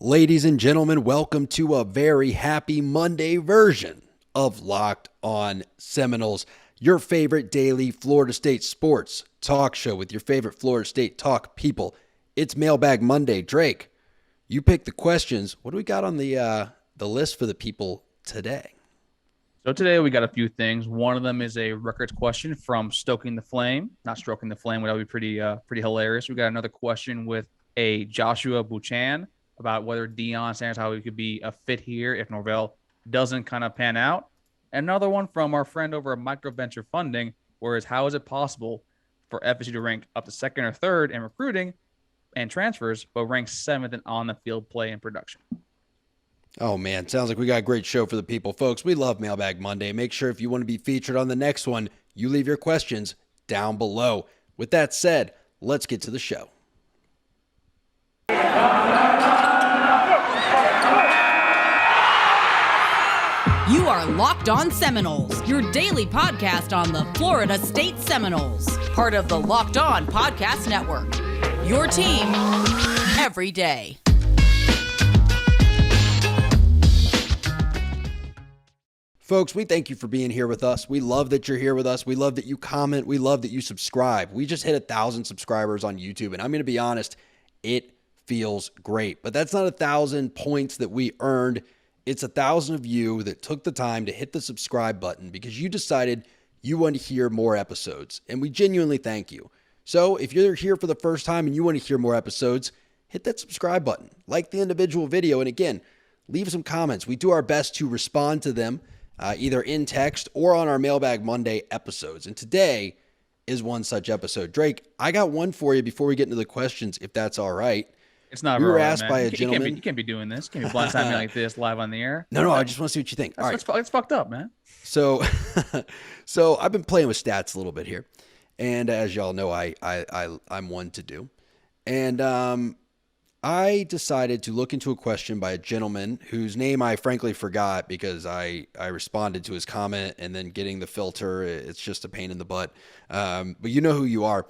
Ladies and gentlemen, welcome to a very happy Monday version of Locked On Seminoles, your favorite daily Florida State sports talk show with your favorite Florida State talk people. It's Mailbag Monday. Drake, you pick the questions. What do we got on the list for the people today? So today we got a few things. One of them is a records question from Stoking the Flame. Not Stroking the Flame, that would be pretty hilarious. We got another question with a Joshua Buchan about whether Deion Sanders, how he could be a fit here if Norvell doesn't kind of pan out. Another one from our friend over at Micro Venture Funding, whereas how is it possible for FSU to rank up to second or third in recruiting and transfers, but rank seventh in on-the-field play and production? Oh, man, sounds like we got a great show for the people. Folks, we love Mailbag Monday. Make sure if you want to be featured on the next one, you leave your questions down below. With that said, let's get to the show. You are Locked On Seminoles, your daily podcast on the Florida State Seminoles, part of the Locked On Podcast Network. Your team every day. Folks, we thank you for being here with us. We love that you're here with us. We love that you comment. We love that you subscribe. We just hit 1,000 subscribers on YouTube, and I'm going to be honest, it feels great. But that's not 1,000 points that we earned. It's 1,000 of you that took the time to hit the subscribe button because you decided you want to hear more episodes, and we genuinely thank you. So if you're here for the first time and you want to hear more episodes, hit that subscribe button, like the individual video, and again, leave some comments. We do our best to respond to them, either in text or on our Mailbag Monday episodes. And today is one such episode. Drake, I got one for you before we get into the questions, if that's all right. It's not. We were right, asked man. by a gentleman. You can't be doing this. You can't be blindsiding me like this live on the air. No, I just want to see what you think. All right. It's fucked up, man. So I've been playing with stats a little bit here. And as y'all know, I'm one to do. And I decided to look into a question by a gentleman whose name I frankly forgot because I responded to his comment and then getting the filter, it's just a pain in the butt. But you know who you are.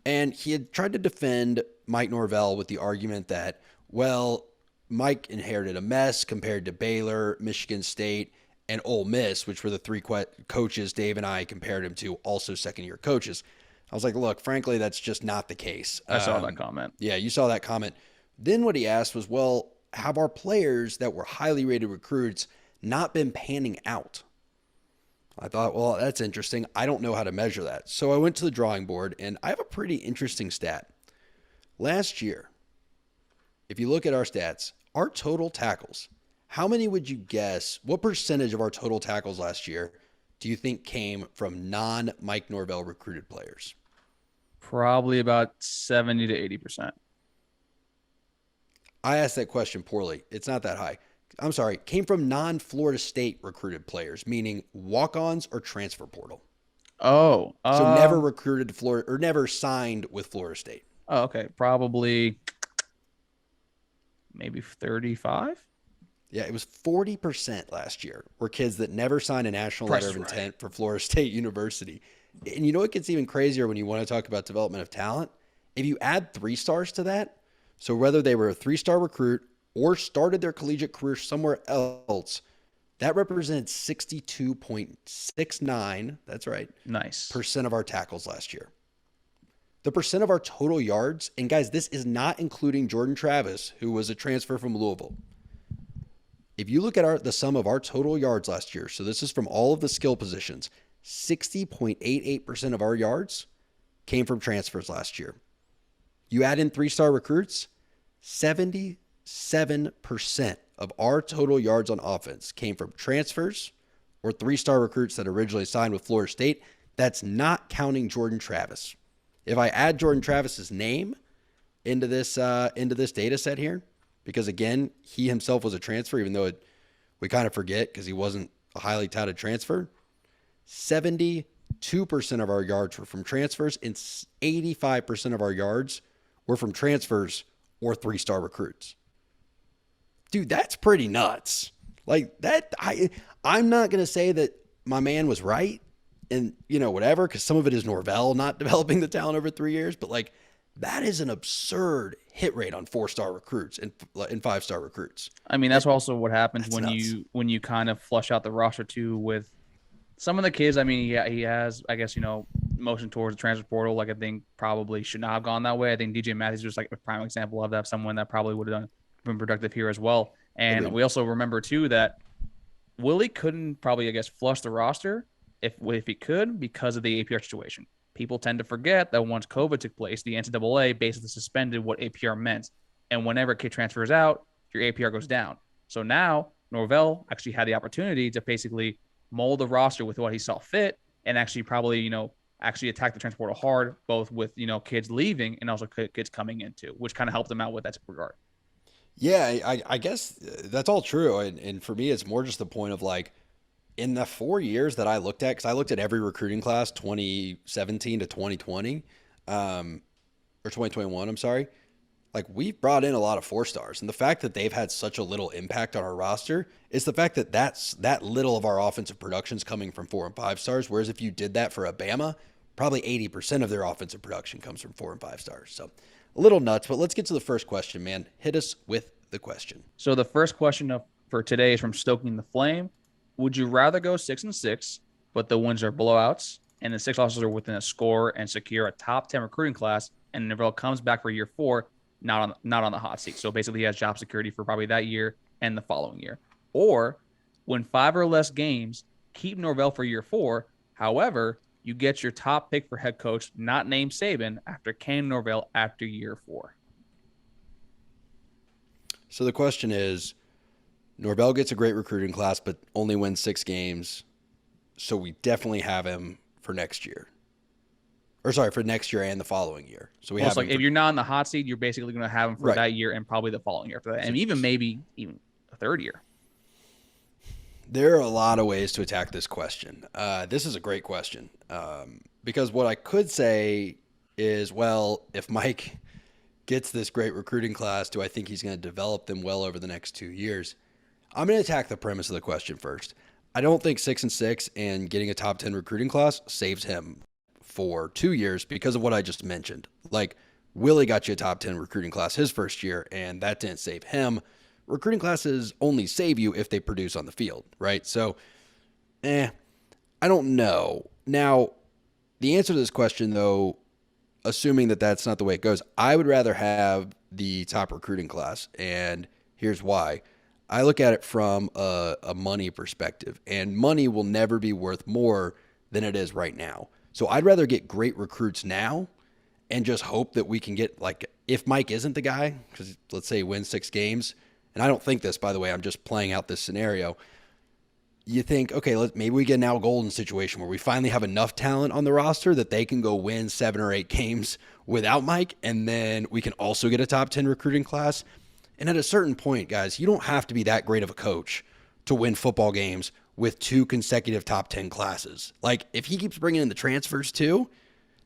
And he had tried to defend Mike Norvell with the argument that, well, Mike inherited a mess compared to Baylor, Michigan State, and Ole Miss, which were the three coaches Dave and I compared him to, also second-year coaches. I was like, look, frankly, that's just not the case. I saw that comment. Yeah, you saw that comment. Then what he asked was, well, have our players that were highly rated recruits not been panning out? I thought, well, that's interesting. I don't know how to measure that. So I went to the drawing board, and I have a pretty interesting stat. Last year, if you look at our stats, our total tackles, how many would you guess, what percentage of our total tackles last year do you think came from non-Mike Norvell recruited players? Probably about 70 to 80%. I asked that question poorly. It's not that high. I'm sorry, came from non-Florida State recruited players, meaning walk-ons or transfer portal. Oh. So never recruited to Florida or never signed with Florida State. Oh, okay. Probably maybe 35? Yeah, it was 40% last year were kids that never signed a national letter of intent for Florida State University. And you know what gets even crazier when you want to talk about development of talent? If you add 3 stars to that, so whether they were a 3-star recruit or started their collegiate career somewhere else, that represents 62.69, that's right, nice % of our tackles last year. The percent of our total yards, and guys, this is not including Jordan Travis, who was a transfer from Louisville. If you look at the sum of our total yards last year, so this is from all of the skill positions, 60.88% of our yards came from transfers last year. You add in 3-star recruits, 77% of our total yards on offense came from transfers or 3-star recruits that originally signed with Florida State. That's not counting Jordan Travis. If I add Jordan Travis's name into this data set here, because again, he himself was a transfer, even though we kind of forget because he wasn't a highly touted transfer, 72% of our yards were from transfers and 85% of our yards were from transfers or 3-star recruits. Dude, that's pretty nuts. Like that, I'm not going to say that my man was right and, whatever, because some of it is Norvell not developing the talent over 3 years, but like That is an absurd hit rate on 4-star recruits and 5-star recruits. I mean, that's also what happens That's when nuts. you kind of flush out the roster too with some of the kids. I mean, he has, I guess, motion towards the transfer portal. Like, I think probably should not have gone that way. I think DJ Matthews was like a prime example of that, someone that probably would have been productive here as well. And Agreed. we also remember too that Willie couldn't probably, I guess, flush the roster if he could because of the APR situation. People tend to forget that once COVID took place, the NCAA basically suspended what APR meant. And whenever a kid transfers out, your APR goes down. So now Norvell actually had the opportunity to basically mold the roster with what he saw fit and actually probably, actually attack the transfer portal hard, both with, kids leaving and also kids coming into, which kind of helped them out with that regard. Yeah, I guess that's all true. And for me, it's more just the point of like, in the 4 years that I looked at, because I looked at every recruiting class, 2017 to 2020, or 2021, I'm sorry. Like, we've brought in a lot of 4-stars. And the fact that they've had such a little impact on our roster is the fact that that little of our offensive production is coming from 4 and 5 stars. Whereas if you did that for Alabama, probably 80% of their offensive production comes from 4 and 5 stars. So a little nuts, but let's get to the first question, man. Hit us with the question. So the first question for today is from Stoking the Flame. Would you rather go 6-6, but the wins are blowouts, and the 6 losses are within a score and secure a top 10 recruiting class, and Norvell comes back for year 4, not on the hot seat? So basically, he has job security for probably that year and the following year. Or win 5 or less games, keep Norvell for year 4. However, you get your top pick for head coach, not named Saban, after Cam Norvell after year 4. So the question is, Norvell gets a great recruiting class, but only wins 6 games. So we definitely have him for next year. Or sorry, for next year and the following year. So we have like, if you're not on the hot seat, you're basically going to have him for Right. that year and probably the following year after that. And even a third year. There are a lot of ways to attack this question. This is a great question. Because what I could say is, well, if Mike gets this great recruiting class, do I think he's going to develop them well over the next 2 years? I'm going to attack the premise of the question first. I don't think 6-6 and getting a top 10 recruiting class saves him for 2 years because of what I just mentioned. Like, Willie got you a top 10 recruiting class his first year, and that didn't save him. Recruiting classes only save you if they produce on the field, right? So, I don't know. Now, the answer to this question, though, assuming that that's not the way it goes, I would rather have the top recruiting class, and here's why. I look at it from a money perspective, and money will never be worth more than it is right now. So I'd rather get great recruits now and just hope that we can get, like, if Mike isn't the guy, because let's say he wins 6 games, and I don't think this, by the way, I'm just playing out this scenario. You think, okay, maybe we get an Al Golden situation where we finally have enough talent on the roster that they can go win 7 or 8 games without Mike, and then we can also get a top 10 recruiting class. And at a certain point, guys, you don't have to be that great of a coach to win football games with 2 consecutive top 10 classes. Like, if he keeps bringing in the transfers too,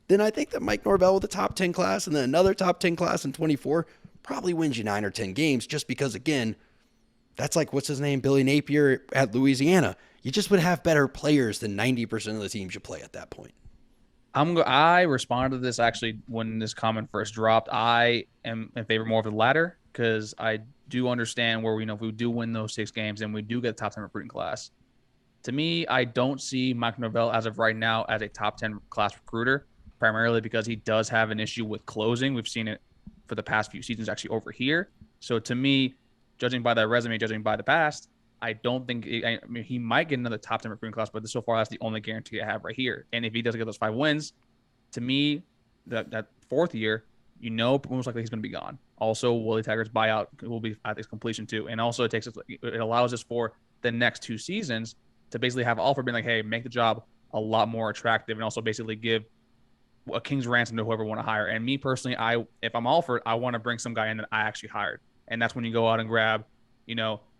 then I think that Mike Norvell with a top 10 class and then another top 10 class in 24 probably wins you 9 or 10 games just because, again, that's like, what's his name, Billy Napier at Louisiana. You just would have better players than 90% of the teams you play at that point. I responded to this actually when this comment first dropped. I am in favor more of the latter because I do understand where if we do win those 6 games and we do get a top 10 recruiting class. To me, I don't see Mike Norvell as of right now as a top 10 class recruiter, primarily because he does have an issue with closing. We've seen it for the past few seasons actually over here. So to me, judging by that resume, judging by the past, I don't think he might get another top 10 recruiting class, but so far that's the only guarantee I have right here. And if he doesn't get those 5 wins, to me, that 4th year, most likely he's going to be gone. Also, Willie Taggart's buyout will be at its completion too, and also it allows us for the next 2 seasons to basically have offer being like, hey, make the job a lot more attractive, and also basically give a king's ransom to whoever want to hire. And me personally, if I'm offered, I want to bring some guy in that I actually hired, and that's when you go out and grab,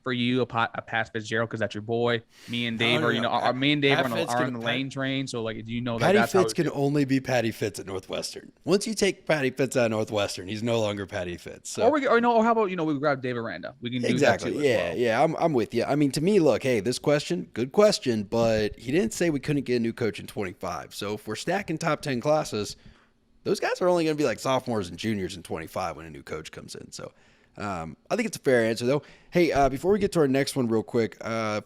for you, a Pat Fitzgerald, because that's your boy. Me and Dave me and Dave are on the lane train. So, like, Patty Fitz can only be Patty Fitz at Northwestern. Once you take Patty Fitz out of Northwestern, he's no longer Patty Fitz. So. Or how about we grab Dave Aranda? We can do exactly. That too. Yeah, I'm with you. I mean, to me, look, hey, this question, good question, but he didn't say we couldn't get a new coach in 25. So if we're stacking top 10 classes, Those guys are only going to be like sophomores and juniors in 25 when a new coach comes in. So I think it's a fair answer, though. Hey, before we get to our next one real quick,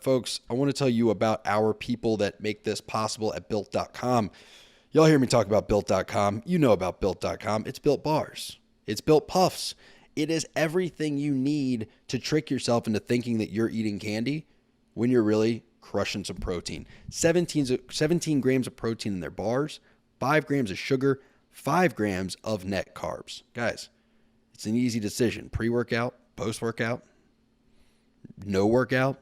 folks, I want to tell you about our people that make this possible at Built.com. Y'all hear me talk about Built.com. You know about Built.com. It's Built Bars. It's Built Puffs. It is everything you need to trick yourself into thinking that you're eating candy when you're really crushing some protein. 17 grams of protein in their bars, 5 grams of sugar, 5 grams of net carbs. Guys, it's an easy decision. Pre-workout, post-workout, no workout,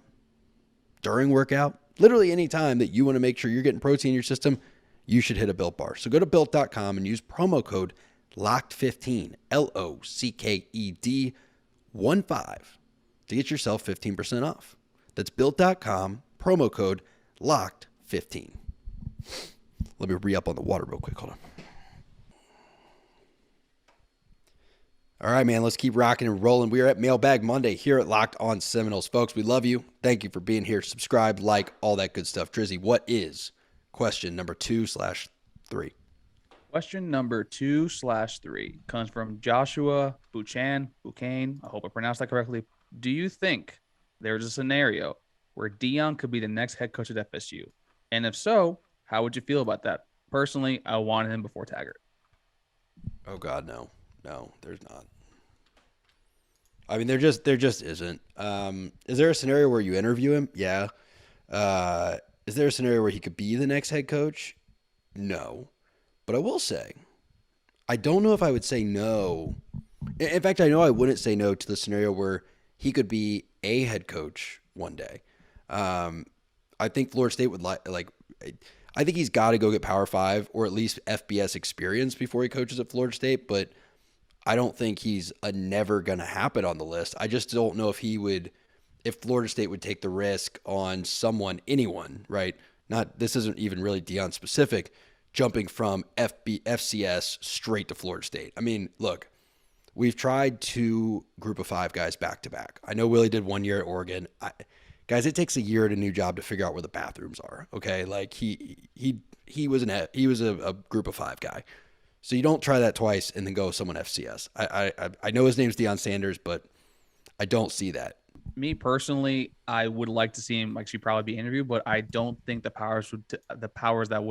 during workout, literally any time that you want to make sure you're getting protein in your system, you should hit a Built Bar. So go to Built.com and use promo code LOCKED15, LOCKED15, to get yourself 15% off. That's Built.com, promo code LOCKED15. Let me re-up on the water real quick. Hold on. All right, man, let's keep rocking and rolling. We are at Mailbag Monday here at Locked On Seminoles. Folks, we love you. Thank you for being here. Subscribe, like, all that good stuff. Drizzy, what is question number 2/3? Question number 2/3 comes from Joshua Buchan. I hope I pronounced that correctly. Do you think there's a scenario where Deion could be the next head coach at FSU? And if so, how would you feel about that? Personally, I wanted him before Taggart. Oh, God, no. No, there's not. I mean, there just isn't. Is there a scenario where you interview him? Yeah. Is there a scenario where he could be the next head coach? No. But I will say, I don't know if I would say no. In fact, I know I wouldn't say no to the scenario where he could be a head coach one day. I think Florida State would I think he's got to go get Power 5 or at least FBS experience before he coaches at Florida State, but I don't think he's a never going to happen on the list. I just don't know if Florida State would take the risk on anyone, right? This isn't even really Deion specific, jumping from FCS straight to Florida State. I mean, look, we've tried 2 group of 5 guys back to back. I know Willie did 1 year at Oregon. Guys, it takes a year at a new job to figure out where the bathrooms are. Okay, like he was a group of 5 guy. So you don't try that twice and then go with someone FCS. I know his name's Deion Sanders, but I don't see that. Me personally, I would like to see him actually probably be interviewed, but I don't think the powers that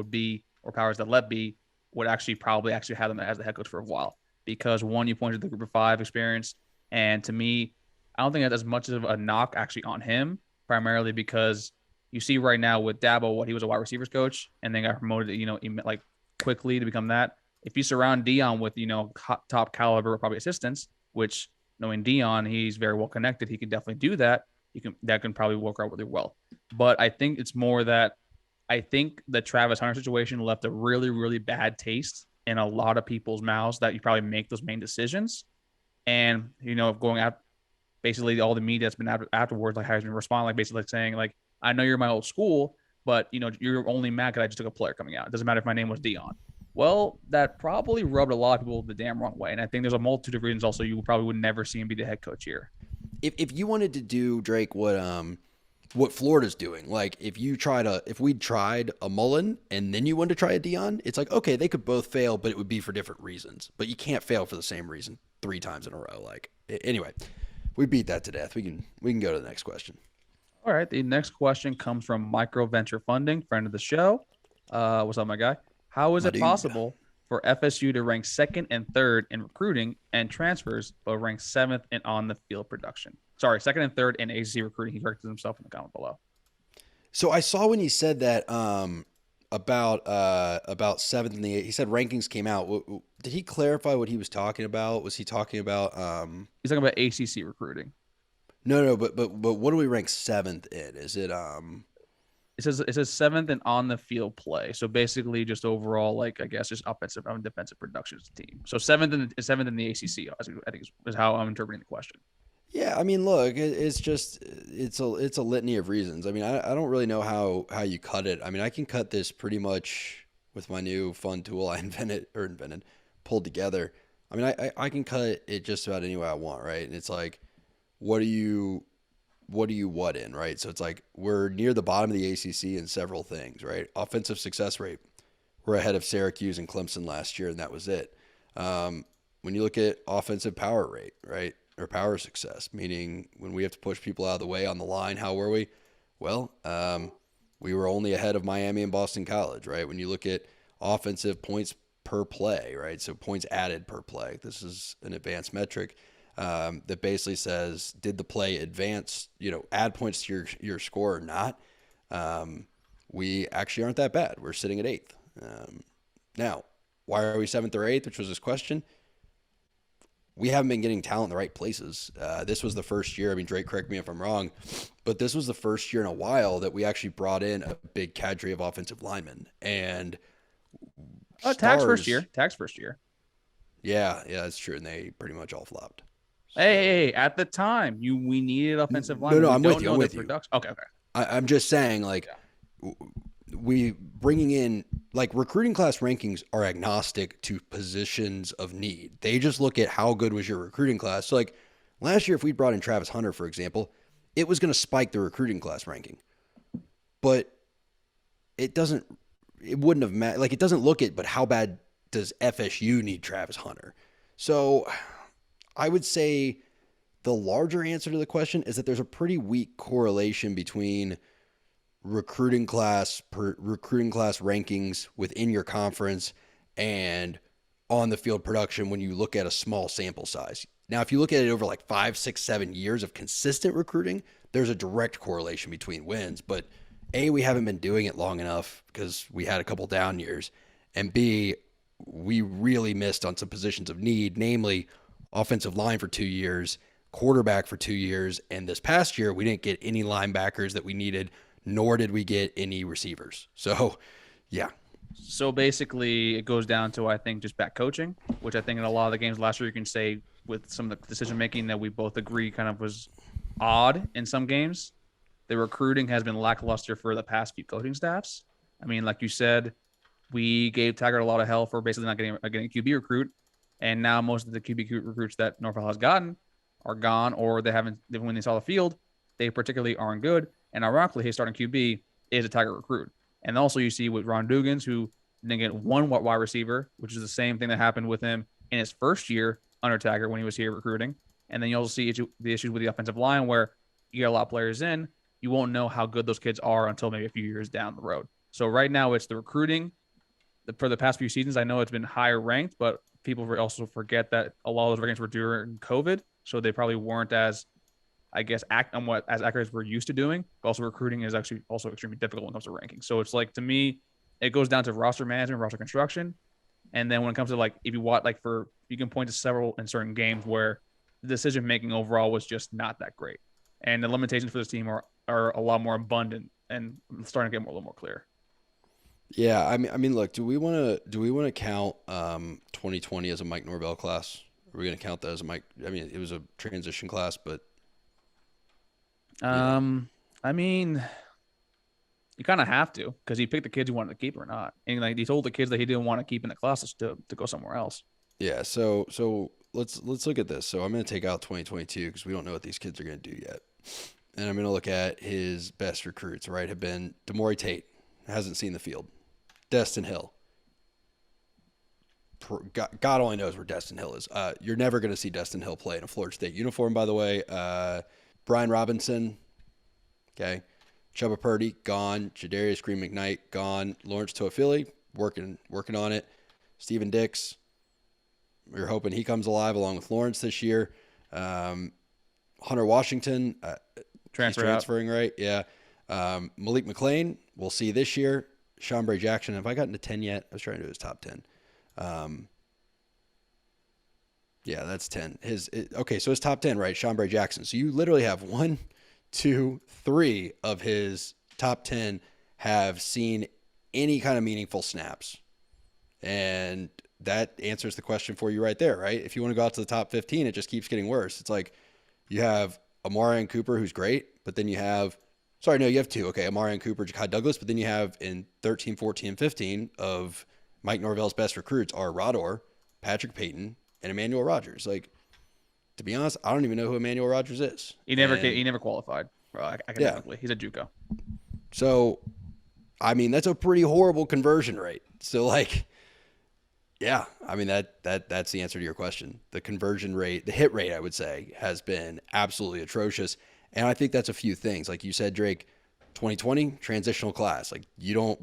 let be would actually have them as the head coach for a while. Because one, you pointed to the group of 5 experience, and to me, I don't think that's as much of a knock actually on him, primarily because you see right now with Dabo, what he was a wide receivers coach and then got promoted, like quickly to become that. If you surround Deion with, top caliber, probably assistants, which knowing Deion, he's very well connected. He can definitely do that. That can probably work out really well. But I think it's more that I think the Travis Hunter situation left a really, really bad taste in a lot of people's mouths that you probably make those main decisions. And, going out, basically all the media that's been afterwards, like how he's been responding, like basically like saying, like, I know you're my old school, but, you're only mad because I just took a player coming out. It doesn't matter if my name was Deion. Well, that probably rubbed a lot of people the damn wrong way. And I think there's a multitude of reasons also you probably would never see him be the head coach here. If you wanted to do, Drake, what Florida's doing, like if we tried a Mullen and then you wanted to try a Deion, it's like, okay, they could both fail, but it would be for different reasons. But you can't fail for the same reason 3 times in a row. Like, anyway, we beat that to death. We can go to the next question. All right. The next question comes from Micro Venture Funding, friend of the show. What's up, my guy? How is it possible for FSU to rank 2nd and 3rd in recruiting and transfers, but rank 7th in on-the-field production? Sorry, 2nd and 3rd in ACC recruiting. He corrected himself in the comment below. So I saw when he said that about 7th in the 8th. He said rankings came out. Did he clarify what he was talking about? Was he talking about? He's talking about ACC recruiting. No, but what do we rank 7th in? Is it It says 7th in on the field play. So basically, just overall, like I guess, just offensive and defensive production as a team. So 7th in the ACC. I think is how I'm interpreting the question. Yeah, I mean, look, it's a litany of reasons. I mean, I don't really know how you cut it. I mean, I can cut this pretty much with my new fun tool I pulled together. I mean, I can cut it just about any way I want, right? And it's like, what do you in, right? So it's like we're near the bottom of the ACC in several things, right? Offensive success rate, were ahead of Syracuse and Clemson last year, and that was it. When you look at offensive power rate, right, or power success, meaning when we have to push people out of the way on the line, how were we? Well, we were only ahead of Miami and Boston College, right? When you look at offensive points per play, right, so points added per play, this is an advanced metric that basically says, did the play advance, add points to your score or not? We actually aren't that bad. We're sitting at 8th. Now, why are we 7th or 8th, which was this question? We haven't been getting talent in the right places. This was the first year. I mean, Drake, correct me if I'm wrong, but this was the first year in a while that we actually brought in a big cadre of offensive linemen. And Tag's first year. Yeah, that's true. And they pretty much all flopped. So, hey, at the time, we needed offensive linemen. No, I'm with you. Okay. I'm just saying, we bringing in, recruiting class rankings are agnostic to positions of need. They just look at how good was your recruiting class. So, last year, if we brought in Travis Hunter, for example, it was going to spike the recruiting class ranking. But it wouldn't have mattered. It doesn't look at, but how bad does FSU need Travis Hunter? So I would say the larger answer to the question is that there's a pretty weak correlation between recruiting class rankings within your conference and on the field production when you look at a small sample size. Now, if you look at it over 5, 6, 7 years of consistent recruiting, there's a direct correlation between wins. But A, we haven't been doing it long enough because we had a couple down years. And B, we really missed on some positions of need, namely offensive line for 2 years, quarterback for 2 years. And this past year, we didn't get any linebackers that we needed, nor did we get any receivers. So, yeah. So basically, it goes down to, I think, just back coaching, which I think in a lot of the games last year, you can say with some of the decision-making that we both agree kind of was odd in some games. The recruiting has been lackluster for the past few coaching staffs. I mean, like you said, we gave Taggart a lot of hell for basically not getting a QB recruit, and now most of the QB recruits that Norvell has gotten are gone, or when they saw the field, they particularly aren't good. And ironically, his starting QB is a Taggart recruit. And also you see with Ron Dugans, who didn't get one wide receiver, which is the same thing that happened with him in his first year under Taggart when he was here recruiting. And then you also see the issues with the offensive line where you get a lot of players in. You won't know how good those kids are until maybe a few years down the road. So right now it's the recruiting. For the past few seasons, I know it's been higher ranked, but people also forget that a lot of those rankings were during COVID. So they probably weren't as, as accurate as we're used to doing. But also recruiting is actually also extremely difficult when it comes to ranking. So it's to me, it goes down to roster management, roster construction. And then when it comes to if you watch, you can point to several in certain games where the decision-making overall was just not that great. And the limitations for this team are a lot more abundant and starting to get a little more clear. Yeah, I mean, look, do we want to count 2020 as a Mike Norvell class? Are we going to count that as a Mike? I mean, it was a transition class, but I mean, you kind of have to because he picked the kids he wanted to keep or not, and he told the kids that he didn't want to keep in the classes to go somewhere else. Yeah, so let's look at this. So I'm going to take out 2022 because we don't know what these kids are going to do yet, and I'm going to look at his best recruits. Right, have been Demore Tate, hasn't seen the field. Destin Hill. God only knows where Destin Hill is. You're never going to see Destin Hill play in a Florida State uniform, by the way. Brian Robinson, okay. Chubba Purdy, gone. Jadarius Green McKnight, gone. Lawrence Toafili, working on it. Steven Dix, we're hoping he comes alive along with Lawrence this year. Hunter Washington, transferring, right? Yeah. Malik McClain, we'll see this year. Chambray Jackson, have I gotten to 10 yet? I was trying to do his top 10. Yeah, that's 10. Okay, so his top 10, right? Chambray Jackson. So you literally have 1, 2, 3 of his top 10 have seen any kind of meaningful snaps. And that answers the question for you right there, right? If you want to go out to the top 15, it just keeps getting worse. It's you have Amarian Cooper, who's great, but then you have you have 2. Okay, Amarian Cooper, Ja'Kai Douglas, but then you have in 13, 14, and 15 of Mike Norvell's best recruits are Rodor, Patrick Payton, and Emmanuel Rogers. To be honest, I don't even know who Emmanuel Rogers is. He never qualified academically. Yeah. He's a JUCO. So I mean, that's a pretty horrible conversion rate. So like, yeah, I mean, that's the answer to your question. The conversion rate, the hit rate, I would say, has been absolutely atrocious. And I think that's a few things. Like you said, Drake, 2020 transitional class. Like you don't.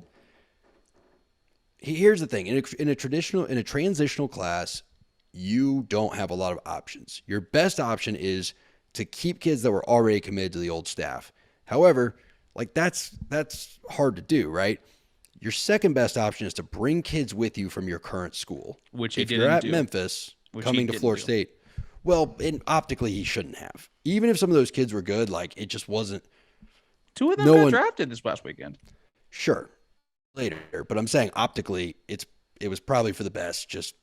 Here's the thing: in a transitional class, you don't have a lot of options. Your best option is to keep kids that were already committed to the old staff. However, like that's hard to do, right? Your second best option is to bring kids with you from your current school. Which he if didn't you're at do. Memphis, Which coming he to Florida didn't do. State, well, optically he shouldn't have. Even if some of those kids were good, like it just wasn't. 2 of them No got one- drafted this past weekend. Sure, later, but I'm saying optically, it was probably for the best. Just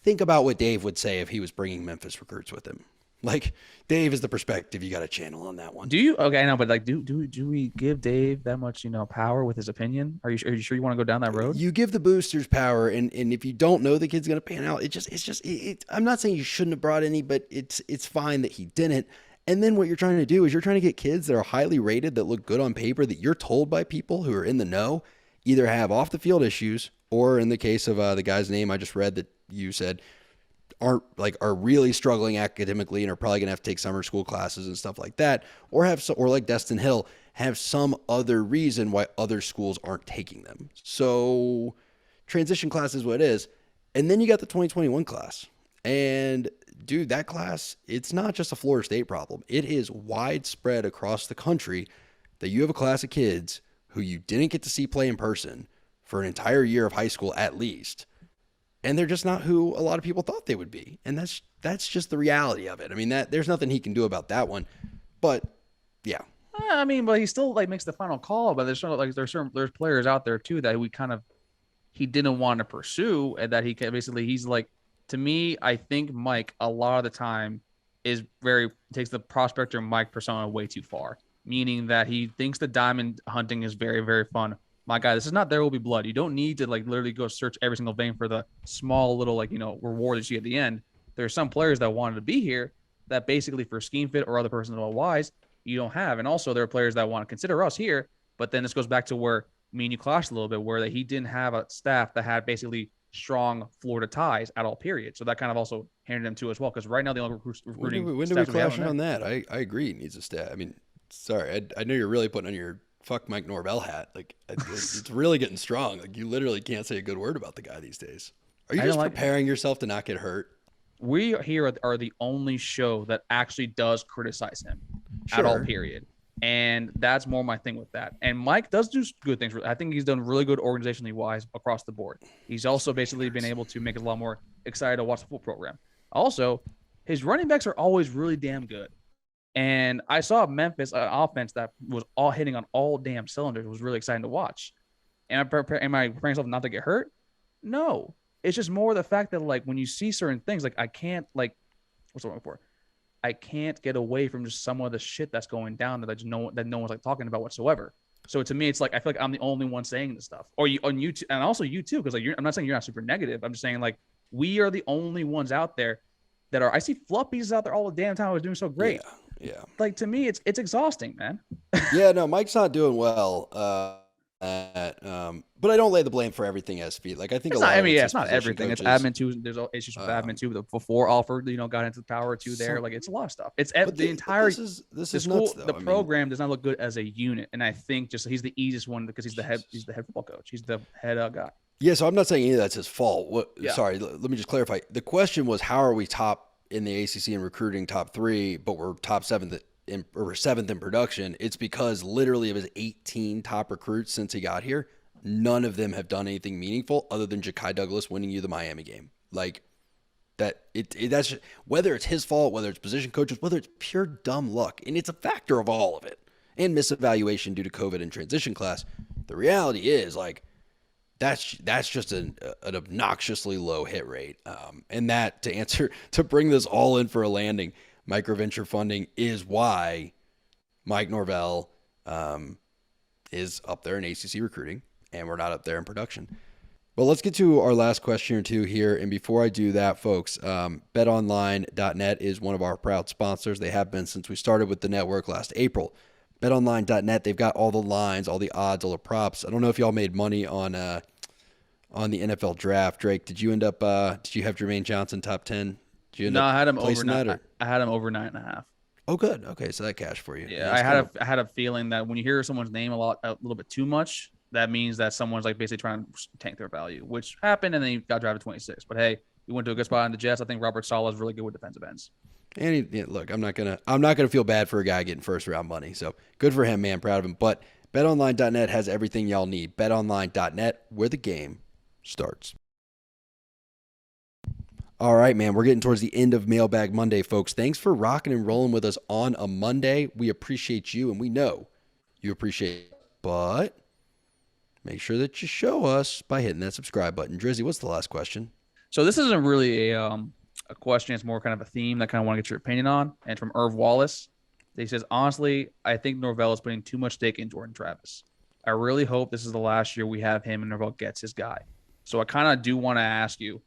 think about what Dave would say if he was bringing Memphis recruits with him. Like Dave is the perspective you got to channel on that one. Do you? Okay, I know, but like, do we give Dave that much, power with his opinion? Are you sure you want to go down that road? You give the boosters power, and if you don't know the kid's going to pan out, I'm not saying you shouldn't have brought any, but it's fine that he didn't. And then what you're trying to do is you're trying to get kids that are highly rated, that look good on paper, that you're told by people who are in the know, either have off the field issues, or in the case of the guy's name I just read that you said, are really struggling academically and are probably gonna have to take summer school classes and stuff like that, or like Destin Hill, have some other reason why other schools aren't taking them. So transition class is what it is. And then you got the 2021 class. And dude, that class, it's not just a Florida State problem. It is widespread across the country that you have a class of kids who you didn't get to see play in person for an entire year of high school at least. And they're just not who a lot of people thought they would be. And that's just the reality of it. I mean, there's nothing he can do about that one. But yeah. I mean, but he still makes the final call. But there's there's players out there too that he didn't want to pursue, and that he's like, to me, I think Mike a lot of the time takes the prospector Mike persona way too far, meaning that he thinks the diamond hunting is very, very fun. My guy, this is not There Will Be Blood. You don't need to literally go search every single vein for the small little reward that you get at the end. There are some players that wanted to be here that basically for scheme fit or other personal wise you don't have, and also there are players that want to consider us here. But then this goes back to where me and you clashed a little bit, where he didn't have a staff that had basically strong Florida ties at all periods. So that kind of also handed him to as well, because right now the only recruiting. When do we clash on that? I agree. It needs a staff. I mean, sorry, I know you're really putting on your fuck Mike Norvell hat. Like it's really getting strong. Like you literally can't say a good word about the guy these days. Are you just preparing yourself to not get hurt? We here are the only show that actually does criticize him at all period. And that's more my thing with that. And Mike does do good things. I think he's done really good organizationally wise across the board. He's also basically been able to make it a lot more excited to watch the full program. Also, his running backs are always really damn good. And I saw Memphis offense that was all hitting on all damn cylinders. It was really exciting to watch. Am I preparing myself not to get hurt? No. It's just more the fact that when you see certain things, I can't what's the word for? I can't get away from just some of the shit that's going down that no one's talking about whatsoever. So to me, it's I feel like I'm the only one saying this stuff, or you too, and also you too, because I'm not saying you're not super negative. I'm just saying we are the only ones out there that are. I see fluppies out there all the damn time. I was doing so great. Yeah. To me, it's exhausting, man. Yeah, no, Mike's not doing well. But I don't lay the blame for everything at his feet. I think it's not everything. It's admin too. There's issues with admin too. Before Alford, got into the power too there. It's a lot of stuff. It's the entire. This is nuts, though. The program does not look good as a unit, and I think just he's the easiest one because he's the head football coach. He's the head guy. Yeah, so I'm not saying any of that's his fault. Sorry, let me just clarify. The question was, how are we top in the ACC in recruiting, top 3, but we're top 7th or 7th in production? It's because literally of his 18 top recruits since he got here, none of them have done anything meaningful other than Ja'Kai Douglas winning you the Miami game. That's whether it's his fault, whether it's position coaches, whether it's pure dumb luck, and it's a factor of all of it, and misevaluation due to COVID and transition class. The reality is that's just an obnoxiously low hit rate. And that to bring this all in for a landing, microventure funding is why Mike Norvell is up there in ACC recruiting, and we're not up there in production. But let's get to our last question or two here. And before I do that, folks, betonline.net is one of our proud sponsors. They have been since we started with the network last April. BetOnline.net, they've got all the lines, all the odds, all the props. I don't know if y'all made money on the NFL draft. Drake, did you end up? Did you have Jermaine Johnson top 10? Did you end No, up I had him over placing that, 9. or? I had him over 9.5. Oh, good. Okay, so that cashed for you. Yeah, that's I had a feeling that when you hear someone's name a little bit too much, that means that someone's like basically trying to tank their value, which happened, and then he got drafted 26. But hey, he went to a good spot in the Jets. I think Robert Saleh is really good with defensive ends. And look, I'm not gonna feel bad for a guy getting first round money. So good for him, man. Proud of him. But BetOnline.net has everything y'all need. BetOnline.net, where the game starts. All right, man. We're getting towards the end of Mailbag Monday, folks. Thanks for rocking and rolling with us on a Monday. We appreciate you, and we know you appreciate it. But make sure that you show us by hitting that subscribe button. Drizzy, what's the last question? So this isn't really a question. It's more kind of a theme that I kind of want to get your opinion on. And from Irv Wallace, he says, honestly, I think Norvell is putting too much stake in Jordan Travis. I really hope this is the last year we have him and Norvell gets his guy. So I kind of do want to ask you,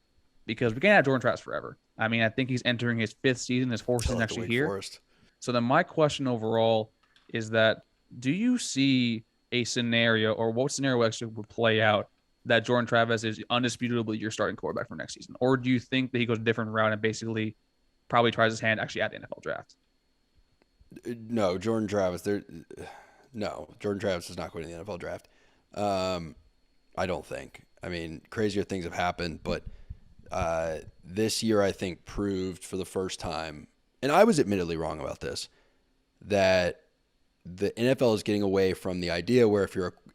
because we can't have Jordan Travis forever. I mean, I think he's entering his 5th season, his 4th season actually here. Forest. So then my question overall is that, do you see a scenario, or what scenario actually would play out, that Jordan Travis is undisputably your starting quarterback for next season? Or do you think that he goes a different route and basically probably tries his hand actually at the NFL draft? No, Jordan Travis is not going to the NFL draft. I don't think. I mean, crazier things have happened, but this year I think proved for the first time, and I was admittedly wrong about this, that the NFL is getting away from the idea where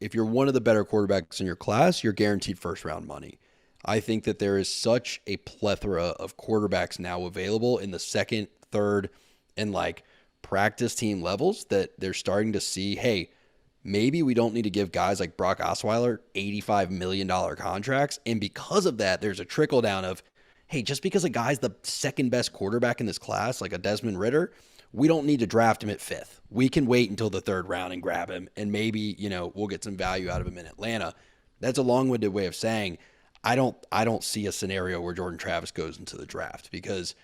if you're one of the better quarterbacks in your class, you're guaranteed first round money. I think that there is such a plethora of quarterbacks now available in the second, third, and like practice team levels that they're starting to see, hey, maybe we don't need to give guys like Brock Osweiler $85 million contracts. And because of that, there's a trickle down of, hey, just because a guy's the second best quarterback in this class, like a Desmond Ridder, we don't need to draft him at 5th. We can wait until the 3rd round and grab him, and maybe, we'll get some value out of him in Atlanta. That's a long-winded way of saying I don't see a scenario where Jordan Travis goes into the draft, because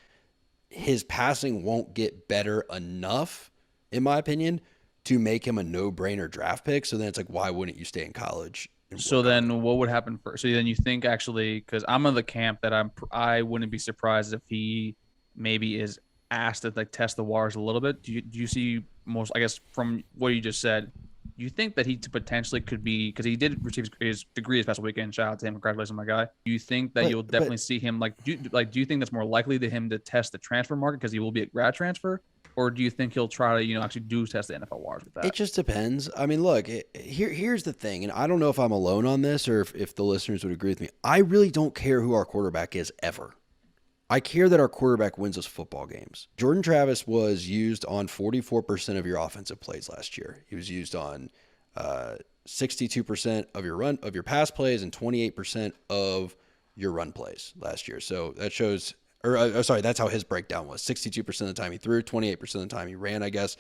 his passing won't get better enough, in my opinion, to make him a no-brainer draft pick. So then it's like, why wouldn't you stay in college? So then what would happen first? So then you think actually, because I'm in the camp that I wouldn't be surprised if he maybe is asked to like test the waters a little bit. Do you see most, I guess, from what you just said, do you think that he potentially could be, because he did receive his degree this past weekend, shout out to him, congratulations, my guy. Do you think that you'll definitely see him do you think that's more likely to him to test the transfer market because he will be a grad transfer? Or do you think he'll try to, actually do test the NFL waters with that? It just depends. I mean, look, here's the thing, and I don't know if I'm alone on this or if the listeners would agree with me. I really don't care who our quarterback is ever. I care that our quarterback wins us football games. Jordan Travis was used on 44% of your offensive plays last year. He was used on 62% of your pass plays and 28% of your run plays last year. So that shows, that's how his breakdown was. 62% of the time he threw, 28% of the time he ran, I guess.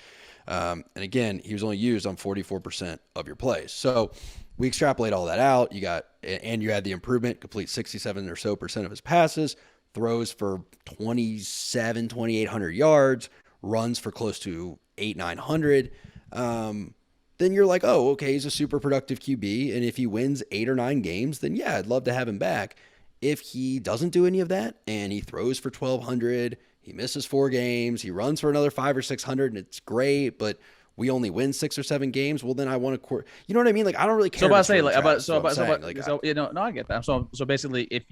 And again, he was only used on 44% of your plays. So we extrapolate all that out. You had the improvement, complete 67% or so of his passes, throws for 2,800 yards, runs for close to 900. Then you're like, oh, okay, he's a super productive QB. And if he wins 8 or 9 games, then yeah, I'd love to have him back. If he doesn't do any of that and he throws for 1,200, he misses 4 games, he runs for another 500 or 600, and it's great, but we only win 6 or 7 games, well, then I want to, you know what I mean? Like, I don't really care. So about say, I get that. So basically, if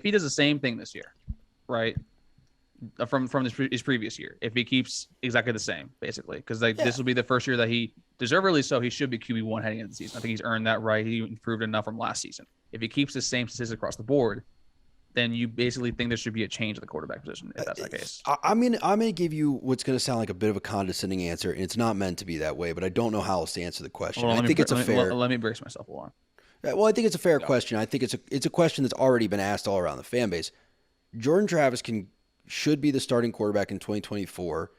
he does the same thing this year, right, from his previous year, if he keeps exactly the same, basically, because this will be the first year that he deservedly so he should be QB1 heading into the season. I think he's earned that right. He improved enough from last season. If he keeps the same statistics across the board, then you basically think there should be a change at the quarterback position if that's the case. I'm gonna give you what's gonna sound like a bit of a condescending answer, and it's not meant to be that way, but I don't know how else to answer the question. Well, I think it's a fair. Let me brace myself along. Well, I think it's a fair question. I think it's a question that's already been asked all around the fan base. Jordan Travis should be the starting quarterback in 2024 or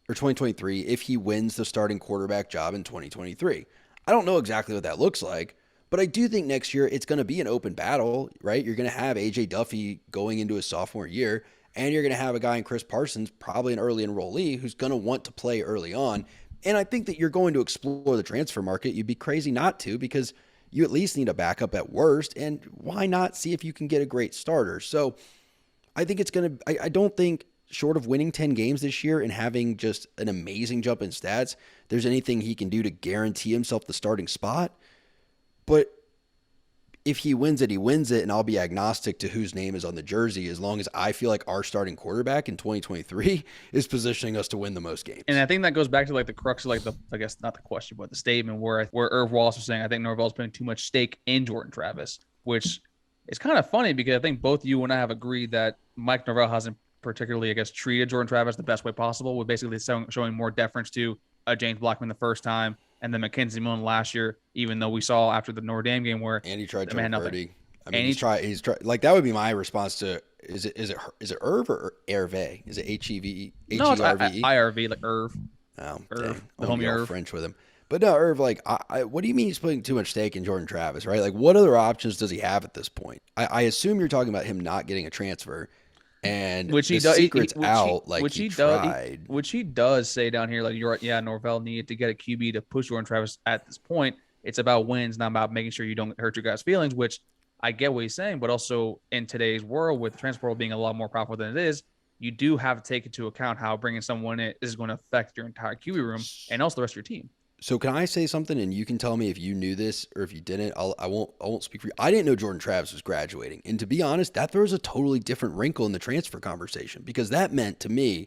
2023 if he wins the starting quarterback job in 2023. I don't know exactly what that looks like, but I do think next year it's going to be an open battle, right? You're going to have A.J. Duffy going into his sophomore year, and you're going to have a guy in Chris Parsons, probably an early enrollee, who's going to want to play early on. And I think that you're going to explore the transfer market. You'd be crazy not to, because you at least need a backup at worst. And why not see if you can get a great starter? So I think it's going to, I don't think, short of winning 10 games this year and having just an amazing jump in stats, there's anything he can do to guarantee himself the starting spot. But if he wins it, he wins it, and I'll be agnostic to whose name is on the jersey as long as I feel like our starting quarterback in 2023 is positioning us to win the most games. And I think that goes back to like the crux of like I guess not the question, but the statement where Irv Wallace was saying, I think Norvell's putting too much stake in Jordan Travis, which is kind of funny because I think both you and I have agreed that Mike Norvell hasn't particularly, I guess, treated Jordan Travis the best way possible, with basically showing more deference to James Blackman the first time, and then Mackenzie Milne last year, even though we saw after the Notre Dame game where and he tried to Purdy. I mean, and he's tried like that would be my response to is it Irv or Hervé? Is it H-E-V-E? No, it's IRV, like Irv. Oh, Irv, the homie Irv. French with him. But no, Irv, like, what do you mean he's putting too much stake in Jordan Travis, right? Like, what other options does he have at this point? I assume you're talking about him not getting a transfer. And which he the does, secret's out, which he does say down here, like, you're right, yeah, Norvell needed to get a QB to push Jordan Travis at this point. It's about wins, not about making sure you don't hurt your guys' feelings, which I get what he's saying, but also in today's world with the transfer world being a lot more powerful than it is, you do have to take into account how bringing someone in is going to affect your entire QB room and also the rest of your team. So can I say something, and you can tell me if you knew this or if you didn't? I won't speak for you. I didn't know Jordan Travis was graduating, and to be honest, that throws a totally different wrinkle in the transfer conversation, because that meant to me,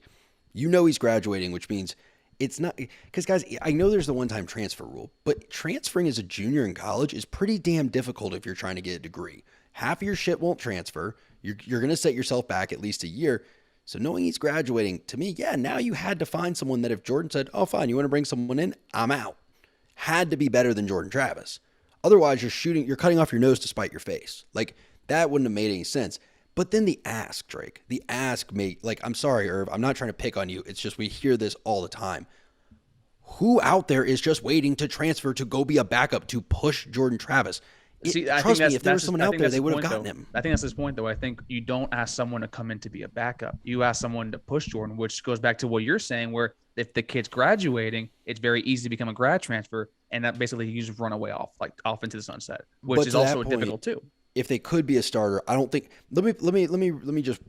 he's graduating, which means it's not, because guys, I know there's the one-time transfer rule, but transferring as a junior in college is pretty damn difficult if you're trying to get a degree. Half of your shit won't transfer. You're going to set yourself back at least a year. So knowing he's graduating, to me, yeah, now you had to find someone that if Jordan said, oh, fine, you want to bring someone in? I'm out. Had to be better than Jordan Travis. Otherwise, you're cutting off your nose to spite your face. Like, that wouldn't have made any sense. But then the ask, Drake, I'm sorry, Irv, I'm not trying to pick on you. It's just we hear this all the time. Who out there is just waiting to transfer to go be a backup to push Jordan Travis? Trust me, if there was someone out there, they would have gotten him. I think that's his point, though. I think you don't ask someone to come in to be a backup. You ask someone to push Jordan, which goes back to what you're saying, where if the kid's graduating, it's very easy to become a grad transfer, and that basically you just run away off into the sunset, which is also difficult too. If they could be a starter, I don't think. Let me just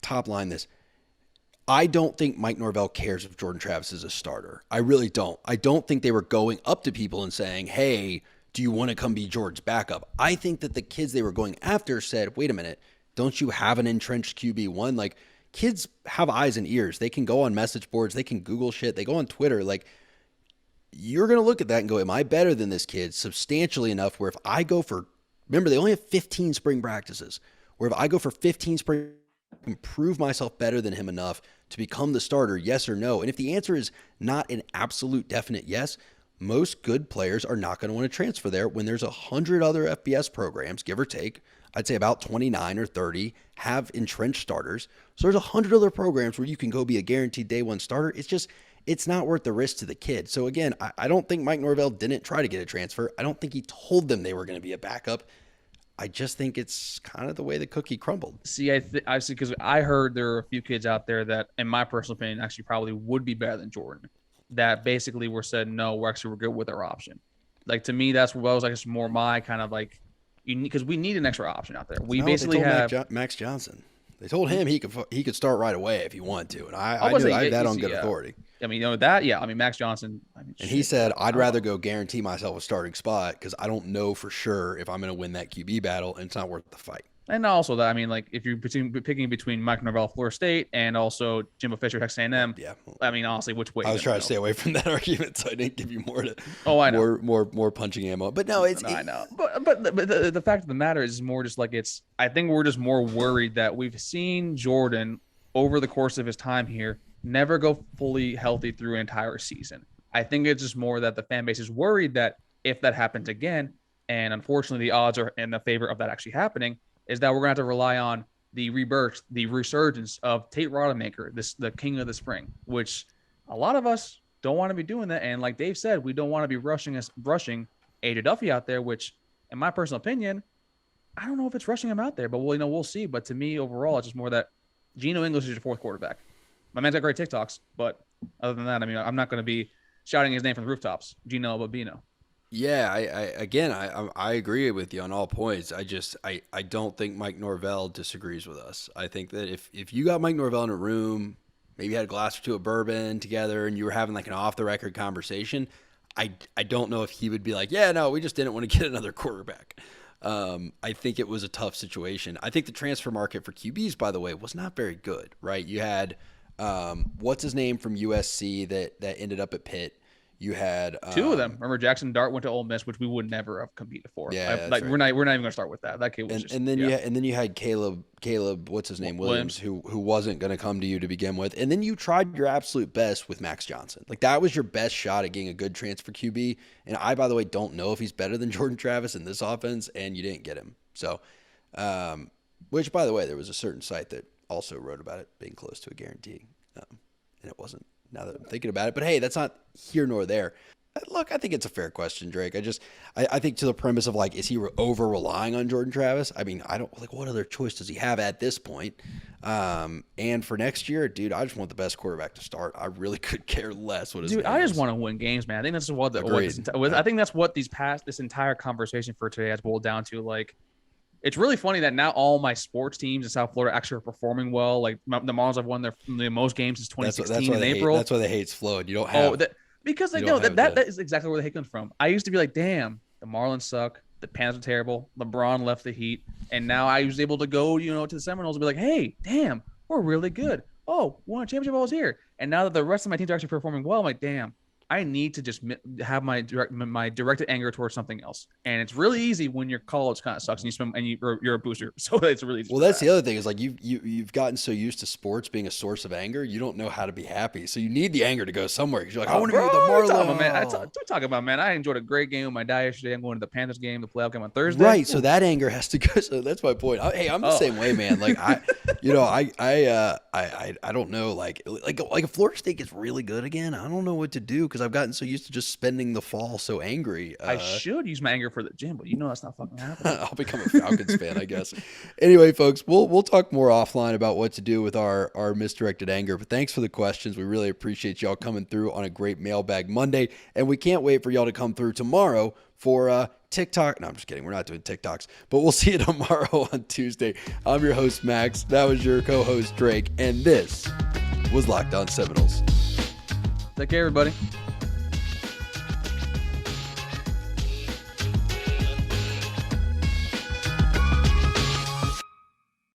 top line this. I don't think Mike Norvell cares if Jordan Travis is a starter. I really don't. I don't think they were going up to people and saying, hey, do you want to come be Jordan's backup? I think that the kids they were going after said, wait a minute, don't you have an entrenched QB1? Like, kids have eyes and ears. They can go on message boards. They can Google shit. They go on Twitter. Like, you're going to look at that and go, am I better than this kid substantially enough where if I go for, remember, they only have 15 spring practices, where if I go for 15 spring, I can prove myself better than him enough to become the starter, yes or no? And if the answer is not an absolute definite yes, most good players are not going to want to transfer there when there's 100 other FBS programs, give or take. I'd say about 29 or 30 have entrenched starters. So there's 100 other programs where you can go be a guaranteed day one starter. It's not worth the risk to the kid. So again, I don't think Mike Norvell didn't try to get a transfer. I don't think he told them they were going to be a backup. I just think it's kind of the way the cookie crumbled. See, I see, because I heard there are a few kids out there that, in my personal opinion, actually probably would be better than Jordan, that basically were said, no, we're good with our option. Like, to me, that's what was, I guess, more my kind of like, because we need an extra option out there. We basically have Max Johnson. They told him he could start right away if he wanted to, and I have that on good authority. I mean, that, yeah. I mean, Max Johnson. And he said, I'd rather go guarantee myself a starting spot because I don't know for sure if I'm going to win that QB battle, and it's not worth the fight. And also that, I mean, like, if you're picking between Mike Norvell, Florida State, and also Jimbo Fisher, Texas A&M, yeah. I mean, honestly, which way? I was trying to stay away from that argument, so I didn't give you more to. Oh, I know. More punching ammo, but no, it's. I know, but the fact of the matter is more just like it's. I think we're just more worried that we've seen Jordan over the course of his time here never go fully healthy through an entire season. I think it's just more that the fan base is worried that if that happens again, and unfortunately the odds are in the favor of that actually happening, is that we're going to have to rely on the rebirth, the resurgence of Tate Rodemaker, the king of the spring, which a lot of us don't want to be doing that. And like Dave said, we don't want to be rushing AJ Duffy out there, which in my personal opinion, I don't know if it's rushing him out there, but we'll see. But to me, overall, it's just more that Geno English is your fourth quarterback. My man's got great TikToks, but other than that, I mean, I'm not going to be shouting his name from the rooftops. Gino Babino. Yeah, I agree with you on all points. I don't think Mike Norvell disagrees with us. I think that if you got Mike Norvell in a room, maybe you had a glass or two of bourbon together and you were having like an off the record conversation, I don't know if he would be like, yeah, no, we just didn't want to get another quarterback. I think it was a tough situation. I think the transfer market for QBs, by the way, was not very good, right? You had what's his name from USC that ended up at Pitt. You had two of them. Remember, Jackson Dart went to Ole Miss, which we would never have competed for. Yeah, like right. We're not even going to start with that. That kid was and then you had Caleb, what's his name, Williams, who wasn't going to come to you to begin with, and then you tried your absolute best with Max Johnson. Like that was your best shot at getting a good transfer QB. And I, by the way, don't know if he's better than Jordan Travis in this offense, and you didn't get him. So, which by the way, there was a certain site that also wrote about it being close to a guarantee, and it wasn't. Now that I'm thinking about it, but hey, that's not here nor there. Look, I think it's a fair question, Drake. I think to the premise of like, is he over relying on Jordan Travis? I mean, I don't like what other choice does he have at this point? And for next year, dude, I just want the best quarterback to start. I really could care less what his name is. I just want to win games, man. I think that's what I think that's what this entire conversation for today has boiled down to. Like, it's really funny that now all my sports teams in South Florida actually are performing well. Like the Marlins have won the most games since 2016 in April. That's why the hate's flowing. You don't have because like no, that is exactly where the hate comes from. I used to be like, damn, the Marlins suck. The Panthers are terrible. LeBron left the Heat, and now I was able to go, to the Seminoles and be like, hey, damn, we're really good. Oh, won a championship I was here. And now that the rest of my teams are actually performing well, I'm like, damn. I need to just have my directed anger towards something else, and it's really easy when your college kind of sucks and you're a booster. So it's really easy. Well, that's the other thing is like you've gotten so used to sports being a source of anger, you don't know how to be happy. So you need the anger to go somewhere because you're like, I want to be with the Marlins. Talk about man. I enjoyed a great game with my dad yesterday. I'm going to the Panthers game, the playoff game on Thursday. Right. So that anger has to go. So that's my point. Hey, I'm the same way, man. Like I don't know. Like if Florida State gets really good again, I don't know what to do because I've gotten so used to just spending the fall so angry. I should use my anger for the gym, but that's not fucking happening. I'll become a Falcons fan, I guess. Anyway, folks, we'll talk more offline about what to do with our misdirected anger. But thanks for the questions. We really appreciate y'all coming through on a great Mailbag Monday, and we can't wait for y'all to come through tomorrow for TikTok. No, I'm just kidding. We're not doing TikToks, but we'll see you tomorrow on Tuesday. I'm your host, Max. That was your co-host, Drake, and this was Locked On Seminoles. Take care, everybody.